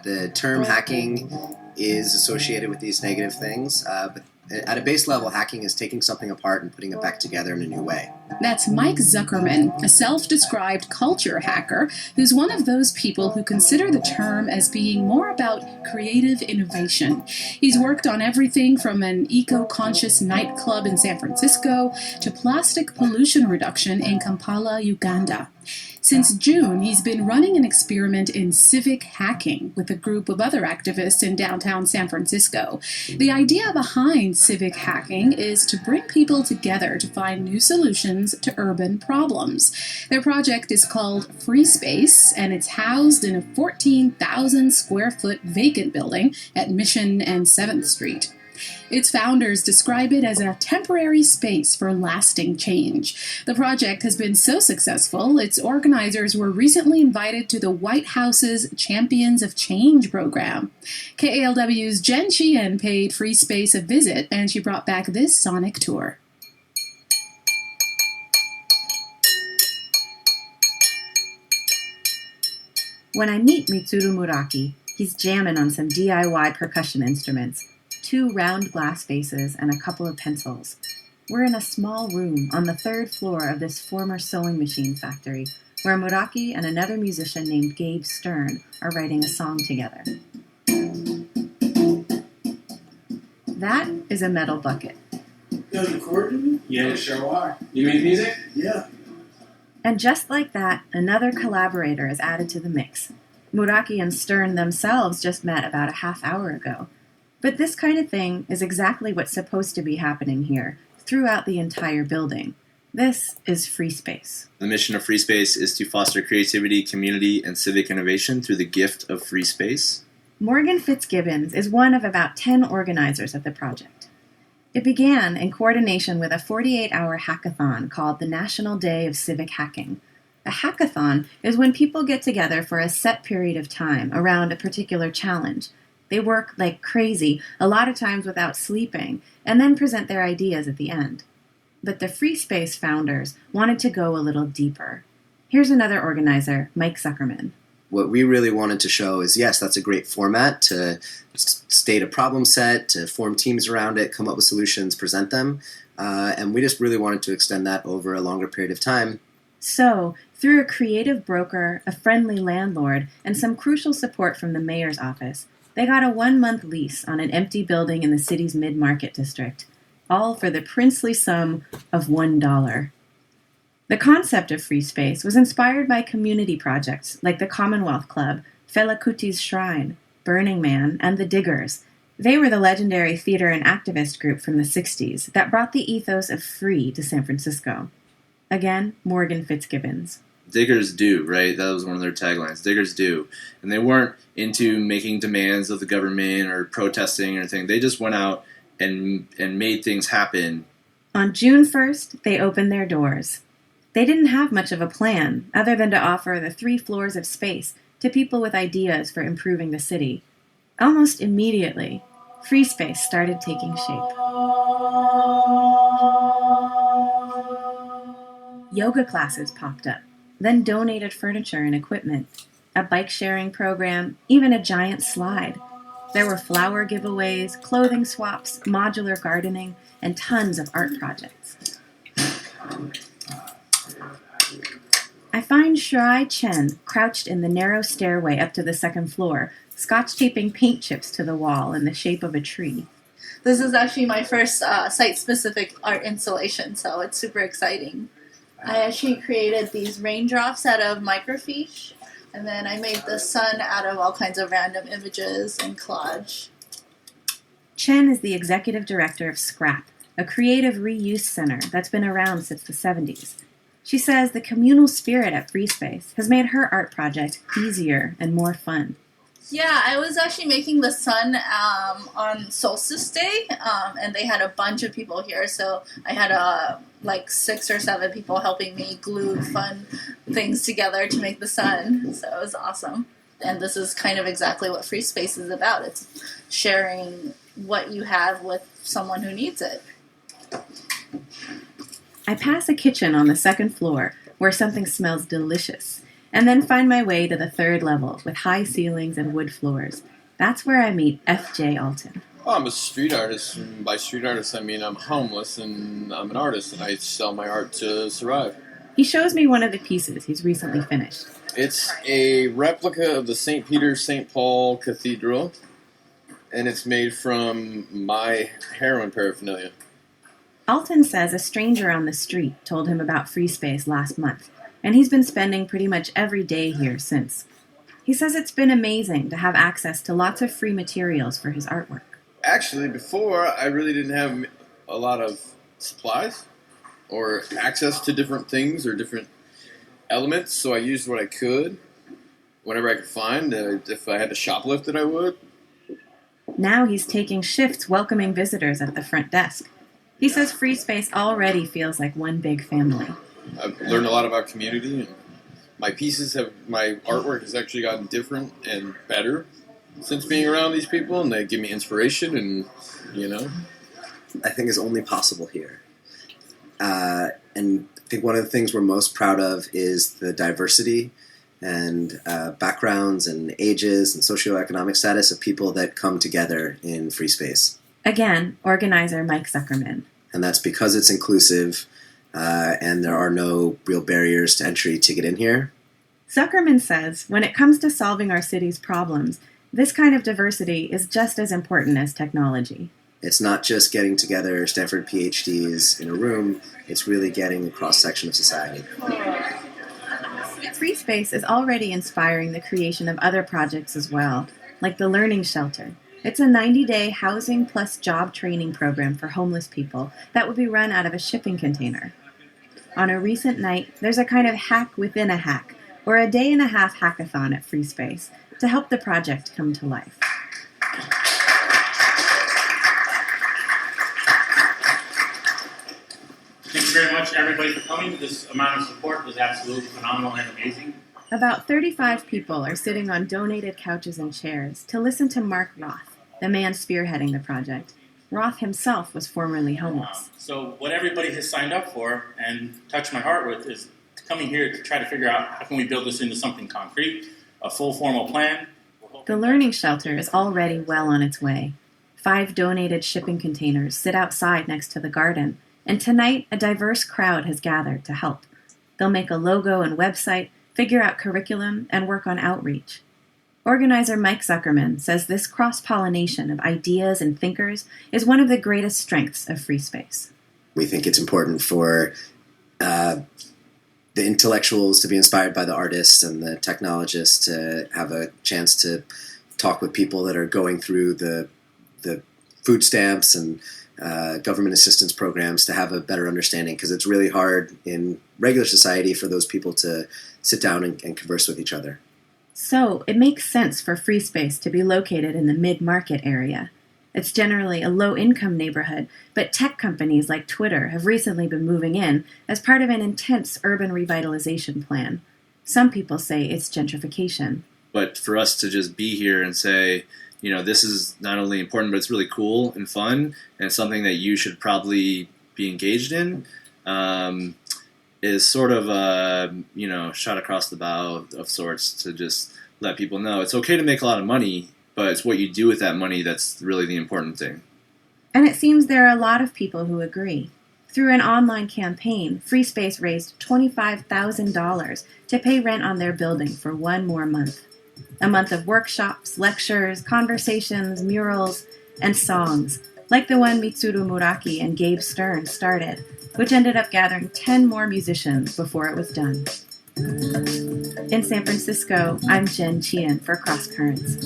The term hacking is associated with these negative things, but at a base level, hacking is taking something apart and putting it back together in a new way. That's Mike Zuckerman, a self-described culture hacker who's one of those people who consider the term as being more about creative innovation. He's worked on everything from an eco-conscious nightclub in San Francisco to plastic pollution reduction in Kampala, Uganda. Since June, he's been running an experiment in civic hacking with a group of other activists in downtown San Francisco. The idea behind civic hacking is to bring people together to find new solutions to urban problems. Their project is called Freespace, and it's housed in a 14,000 square foot vacant building at Mission and 7th Street. Its founders describe it as a temporary space for lasting change. The project has been so successful, its organizers were recently invited to the White House's Champions of Change program. KALW's Jen Sheehan paid Freespace a visit, and she brought back this sonic tour. When I meet Mitsuru Muraki, he's jamming on some DIY percussion instruments. 2 round glass vases, and a couple of pencils. We're in a small room on the 3rd floor of this former sewing machine factory, where Muraki and another musician named Gabe Stern are writing a song together. That is a metal bucket. You guys recording? Yeah, sure are. You make music? Yeah. And just like that, another collaborator is added to the mix. Muraki and Stern themselves just met about a half hour ago. But this kind of thing is exactly what's supposed to be happening here, throughout the entire building. This is Freespace. The mission of Freespace is to foster creativity, community, and civic innovation through the gift of free space. Morgan Fitzgibbons is one of about 10 organizers of the project. It began in coordination with a 48-hour hackathon called the National Day of Civic Hacking. A hackathon is when people get together for a set period of time around a particular challenge. They work like crazy, a lot of times without sleeping, and then present their ideas at the end. But the Freespace founders wanted to go a little deeper. Here's another organizer, Mike Zuckerman. What we really wanted to show is, yes, that's a great format to state a problem set, to form teams around it, come up with solutions, present them, and we just really wanted to extend that over a longer period of time. So, through a creative broker, a friendly landlord, and some crucial support from the mayor's office, they got a 1-month lease on an empty building in the city's mid-market district, all for the princely sum of $1. The concept of Freespace was inspired by community projects like the Commonwealth Club, Fela Kuti's Shrine, Burning Man, and the Diggers. They were the legendary theater and activist group from the 60s that brought the ethos of free to San Francisco. Again, Morgan Fitzgibbons. Diggers do, right? That was one of their taglines. Diggers do. And they weren't into making demands of the government or protesting or anything. They just went out and made things happen. On June 1st, they opened their doors. They didn't have much of a plan, other than to offer the 3 floors of space to people with ideas for improving the city. Almost immediately, Freespace started taking shape. Yoga classes popped up, then donated furniture and equipment, a bike-sharing program, even a giant slide. There were flower giveaways, clothing swaps, modular gardening, and tons of art projects. I find Shrai Chen crouched in the narrow stairway up to the 2nd floor, scotch-taping paint chips to the wall in the shape of a tree. This is actually my first site-specific art installation, so it's super exciting. I actually created these raindrops out of microfiche, and then I made the sun out of all kinds of random images and collage. Chen is the executive director of Scrap, a creative reuse center that's been around since the 70s. She says the communal spirit at Freespace has made her art project easier and more fun. Yeah, I was actually making the sun on Solstice Day, and they had a bunch of people here, so I had like 6 or 7 people helping me glue fun things together to make the sun, so it was awesome. And this is kind of exactly what Freespace is about. It's sharing what you have with someone who needs it. I pass a kitchen on the 2nd floor where something smells delicious. and then find my way to the third level with high ceilings and wood floors. That's where I meet F.J. Alton. Well, I'm a street artist, and by street artist I mean I'm homeless and I'm an artist and I sell my art to survive. He shows me one of the pieces he's recently finished. It's a replica of the St. Peter St. Paul Cathedral, and it's made from my heroin paraphernalia. Alton says a stranger on the street told him about Freespace last month, and he's been spending pretty much every day here since. He says it's been amazing to have access to lots of free materials for his artwork. Actually, before I really didn't have a lot of supplies or access to different things or different elements, so I used what I could, whatever I could find. If I had to shoplift it, I would. Now he's taking shifts welcoming visitors at the front desk. He says Freespace already feels like one big family. I've learned a lot about community, and my artwork has actually gotten different and better since being around these people, and they give me inspiration, and, I think is only possible here. And I think one of the things we're most proud of is the diversity and backgrounds and ages and socioeconomic status of people that come together in Freespace. Again, organizer Mike Zuckerman. And that's because it's inclusive and there are no real barriers to entry to get in here. Zuckerman says when it comes to solving our city's problems, this kind of diversity is just as important as technology. It's not just getting together Stanford PhDs in a room, it's really getting a cross-section of society. Freespace is already inspiring the creation of other projects as well, like the Learning Shelter. It's a 90-day housing plus job training program for homeless people that will be run out of a shipping container. On a recent night, there's a kind of hack within a hack, or a day-and-a-half hackathon at Freespace to help the project come to life. Thank you very much, everybody, for coming. This amount of support was absolutely phenomenal and amazing. About 35 people are sitting on donated couches and chairs to listen to Mark Roth, the man spearheading the project. Roth himself was formerly homeless. So what everybody has signed up for and touched my heart with is coming here to try to figure out how can we build this into something concrete, a full formal plan. The Learning Shelter is already well on its way. 5 donated shipping containers sit outside next to the garden, and tonight a diverse crowd has gathered to help. They'll make a logo and website, figure out curriculum, and work on outreach. Organizer Mike Zuckerman says this cross-pollination of ideas and thinkers is one of the greatest strengths of Freespace. We think it's important for the intellectuals to be inspired by the artists and the technologists to have a chance to talk with people that are going through the food stamps and government assistance programs to have a better understanding, because it's really hard in regular society for those people to sit down and converse with each other. So it makes sense for Freespace to be located in the mid-market area. It's generally a low-income neighborhood, but tech companies like Twitter have recently been moving in as part of an intense urban revitalization plan. Some people say it's gentrification. But for us to just be here and say, this is not only important, but it's really cool and fun, and something that you should probably be engaged in, is sort of a, shot across the bow of sorts to just let people know it's okay to make a lot of money, but it's what you do with that money that's really the important thing. And it seems there are a lot of people who agree. Through an online campaign, Freespace raised $25,000 to pay rent on their building for one more month. A month of workshops, lectures, conversations, murals, and songs, like the one Mitsuru Muraki and Gabe Stern started, which ended up gathering 10 more musicians before it was done. In San Francisco, I'm Jen Chien for Cross Currents.